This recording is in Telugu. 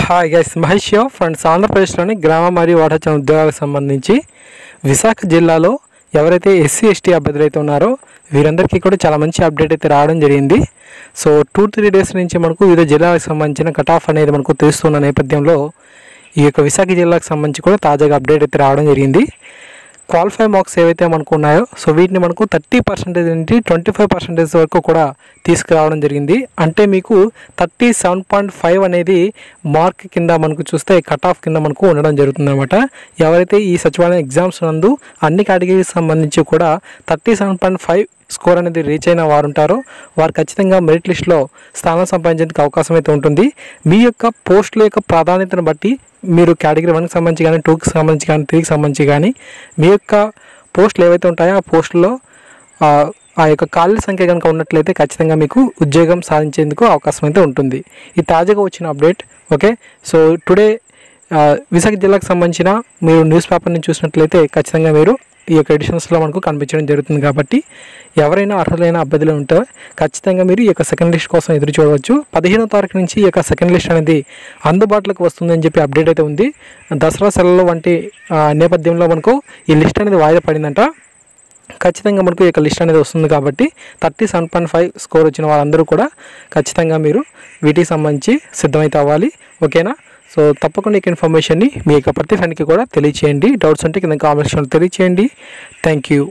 Hi guys, Mahesh friends. ఆంధ్రప్రదేశ్లోని గ్రామ మరియు వాటాచరణ ఉద్యోగాలకు సంబంధించి విశాఖ జిల్లాలో ఎవరైతే ఎస్సీ ఎస్టీ అభ్యర్థులు అయితే ఉన్నారో వీరందరికీ కూడా చాలా మంచి అప్డేట్ అయితే రావడం జరిగింది. సో 2-3 డేస్ నుంచి మనకు వివిధ జిల్లాలకు సంబంధించిన కట్ ఆఫ్ అనేది మనకు తెలుస్తున్న నేపథ్యంలో ఈ యొక్క విశాఖ జిల్లాకు సంబంధించి కూడా తాజాగా అప్డేట్ అయితే రావడం జరిగింది. క్వాలిఫై మార్క్స్ ఏవైతే మనకు ఉన్నాయో సో వీటిని మనకు 30% నుండి 25% వరకు కూడా తీసుకురావడం జరిగింది. అంటే మీకు 37.5 అనేది మార్క్ కింద మనకు చూస్తే కట్ ఆఫ్ కింద మనకు ఉండడం జరుగుతుంది అనమాట. ఎవరైతే ఈ సచివాలయం ఎగ్జామ్స్ నందు అన్ని కేటగిరీకి సంబంధించి కూడా 37.5 స్కోర్ అనేది రీచ్ అయిన వారు ఉంటారో వారు ఖచ్చితంగా మెరిట్ లిస్ట్లో స్థానం సంపాదించేందుకు అవకాశం అయితే ఉంటుంది. మీ యొక్క పోస్టుల యొక్క ప్రాధాన్యతను బట్టి మీరు కేటగిరీ 1కి సంబంధించి కానీ 2కి సంబంధించి కానీ 3కి సంబంధించి కానీ మీ యొక్క పోస్టులు ఏవైతే ఉంటాయో ఆ పోస్టుల్లో ఆ యొక్క ఖాళీల సంఖ్య కనుక ఉన్నట్లయితే ఖచ్చితంగా మీకు ఉద్యోగం సాధించేందుకు అవకాశం అయితే ఉంటుంది. ఈ తాజాగా వచ్చిన update. Okay, so today Visakha జిల్లాకు సంబంధించిన మీరు న్యూస్ పేపర్ని చూసినట్లయితే ఖచ్చితంగా మీరు ఈ యొక్క ఎడిషన్స్లో మనకు కనిపించడం జరుగుతుంది. కాబట్టి ఎవరైనా అర్హులైన అభ్యర్థులు ఉంటే ఖచ్చితంగా మీరు ఈ యొక్క సెకండ్ లిస్ట్ కోసం ఎదురు చూడవచ్చు. 15వ తారీఖు నుంచి ఈ యొక్క సెకండ్ లిస్ట్ అనేది అందుబాటులోకి వస్తుందని చెప్పి అప్డేట్ అయితే ఉంది. దసరా సెలవులు వంటి నేపథ్యంలో మనకు ఈ లిస్ట్ అనేది వాయిదా పడిందంట. ఖచ్చితంగా మనకు ఈ యొక్క లిస్ట్ అనేది వస్తుంది. కాబట్టి 37.5 స్కోర్ వచ్చిన వాళ్ళందరూ కూడా ఖచ్చితంగా మీరు వీటికి సంబంధించి సిద్ధమైతే అవ్వాలి. ఓకేనా? సో తప్పకుండా ఈ ఇన్ఫర్మేషన్ని మీ యొక్క ప్రతి ఫ్రెండ్కి కూడా తెలియచేయండి. డౌట్స్ ఉంటే కింద కామెంట్ సెక్షన్లో తెలియచేయండి. Thank you.